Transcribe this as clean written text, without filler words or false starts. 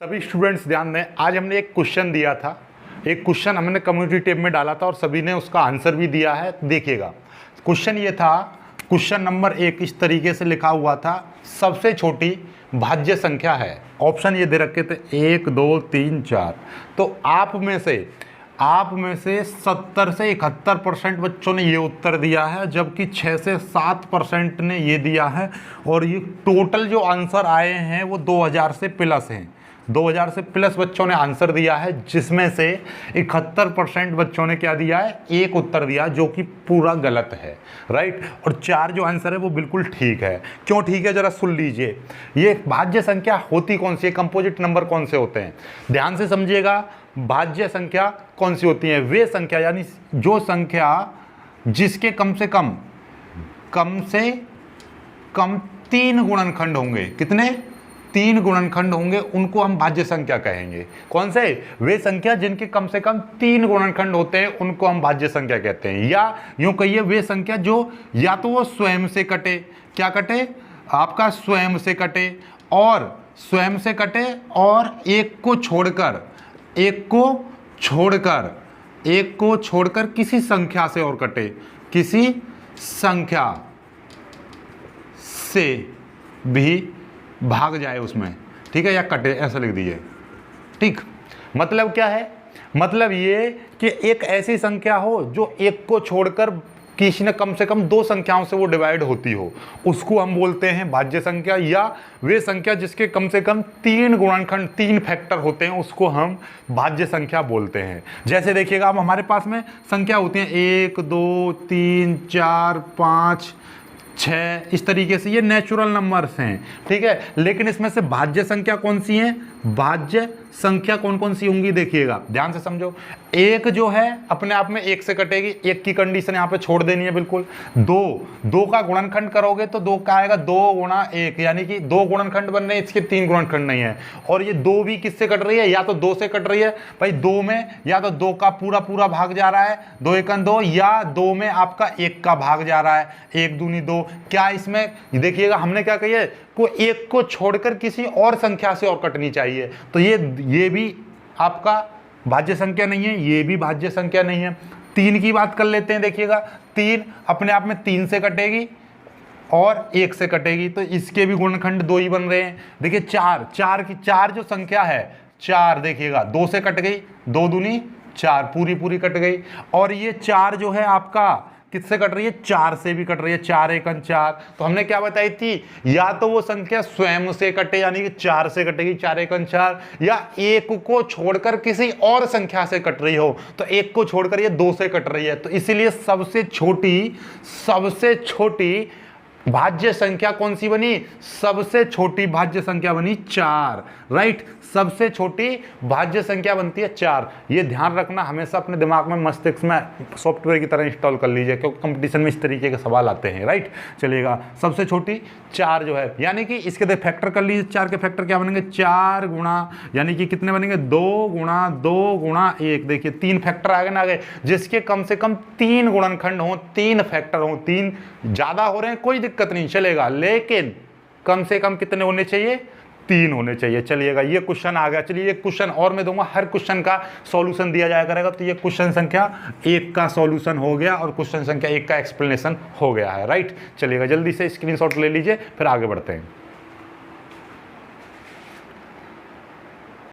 सभी स्टूडेंट्स ध्यान दें, आज हमने एक क्वेश्चन दिया था, एक क्वेश्चन हमने कम्युनिटी टेब में डाला था और सभी ने उसका आंसर भी दिया है। देखिएगा, क्वेश्चन ये था, क्वेश्चन नंबर 1 इस तरीके से लिखा हुआ था, सबसे छोटी भाज्य संख्या है। ऑप्शन ये दे रखे थे 1 2 3 4। तो आप में से 70 से 71% बच्चों ने ये उत्तर दिया है, जबकि 6 से 7% ने ये दिया है। और ये टोटल जो आंसर आए हैं वो 2000 से प्लस हैं। 2000 से प्लस बच्चों ने आंसर दिया है, जिसमें से 71% बच्चों ने क्या दिया है, एक उत्तर दिया, जो कि पूरा गलत है, राइट। और 4 जो आंसर है वो बिल्कुल ठीक है। क्यों ठीक है, जरा सुन लीजिए। ये भाज्य संख्या होती कौन सी है, कंपोजिट नंबर कौन से होते हैं, ध्यान से समझिएगा। भाज्य संख्या कौन सी होती है, वे संख्या यानी जो संख्या जिसके कम से कम 3 गुणनखंड होंगे। कितने? 3 गुणनखंड होंगे, उनको हम भाज्य संख्या कहेंगे। कौन से? वे संख्या जिनके कम से कम 3 गुणनखंड होते हैं, उनको हम भाज्य संख्या कहते हैं। या यूं कहिए, वे संख्या जो या तो वो स्वयं से कटे, क्या कटे, आपका स्वयं से कटे, और एक को छोड़कर किसी संख्या से और कटे, किसी संख्या से भी भाग जाए उसमें, ठीक है, या कटे, ऐसा लिख दीजिए, ठीक। मतलब क्या है, मतलब ये कि एक ऐसी संख्या हो जो एक को छोड़कर किसी ने कम से कम 2 संख्याओं से वो डिवाइड होती हो, उसको हम बोलते हैं भाज्य संख्या। या वे संख्या जिसके कम से कम 3 गुणनखंड, 3 फैक्टर होते हैं, उसको हम भाज्य संख्या बोलते हैं। जैसे देखिएगा, अब हमारे पास में संख्या होती है 1 2 3 4 5 6, इस तरीके से, ये नेचुरल नंबर्स हैं, ठीक है। लेकिन इसमें से भाज्य संख्या कौन सी है, भाज्य संख्या कौन कौन सी होंगी, देखिएगा, ध्यान से समझो। 1 जो है अपने आप में 1 से कटेगी, 1 की कंडीशन यहाँ पे छोड़ देनी है बिल्कुल। 2 का गुणनखंड करोगे तो 2 का आएगा 2 गुणा 1, यानी कि 2 गुणनखंड बन रहे हैं, इसके 3 गुणनखंड नहीं है। और ये 2 भी किससे कट रही है, या तो 2 से कट रही है भाई, 2 में या तो 2 का पूरा भाग जा रहा है, 2 1 2, या 2 में आपका 1 का भाग जा रहा है, 1 दूनी 2। क्या इसमें देखिएगा, हमने क्या कही है, को 1 को छोड़कर किसी और संख्या से और कटनी चाहिए। तो ये भी आपका भाज्य संख्या नहीं है, ये भी भाज्य संख्या नहीं है। 3 की बात कर लेते हैं, देखिएगा, 3 अपने आप में 3 से कटेगी और 1 से कटेगी, तो इसके भी गुणनखंड 2 ही बन रहे हैं। देखिए 4 जो संख्या है, 4 देखिएगा 2 से कट गई, 2 दूनी 4, पूरी कट गई। और ये 4 जो है आपका किससे कट रही है, 4 से भी कट रही है, 4 1 4। तो हमने क्या बताई थी, या तो वो संख्या स्वयं से कटे, यानी कि 4 से कटेगी, 4 1 4, या 1 को छोड़कर किसी और संख्या से कट रही हो। तो 1 को छोड़कर ये 2 से कट रही है, तो इसीलिए सबसे छोटी भाज्य संख्या कौन सी बनी, सबसे छोटी भाज्य संख्या बनी 4, राइट। सबसे छोटी भाज्य संख्या बनती है 4। ये ध्यान रखना, हमेशा अपने दिमाग में, मस्तिष्क में सॉफ्टवेयर की तरह इंस्टॉल कर लीजिए, क्योंकि कंपटीशन में इस तरीके के सवाल आते हैं, राइट। चलिएगा, सबसे छोटी 4 जो है, यानी कि इसके फैक्टर कर लीजिए। 4 के फैक्टर क्या बनेंगे, 4 गुणा, यानी कि कितने बनेंगे, 2 गुणा 1। देखिए 3 फैक्टर आगे ना आगे, जिसके कम से कम 3 गुणनखंड हो, 3 फैक्टर हो, 3 ज्यादा हो रहे हैं कोई दिक्कत नहीं, चलेगा, लेकिन कम से कम कितने होने चाहिए, 3 होने चाहिए। चलिएगा, ये क्वेश्चन आ गया। चलिए एक क्वेश्चन और मैं दूंगा, हर क्वेश्चन का सॉल्यूशन दिया जाया करेगा। तो ये क्वेश्चन संख्या 1 का सॉल्यूशन हो गया और क्वेश्चन संख्या 1 का एक्सप्लेनेशन हो गया है, राइट। चलिएगा, जल्दी से स्क्रीनशॉट ले लीजिए, फिर आगे बढ़ते हैं।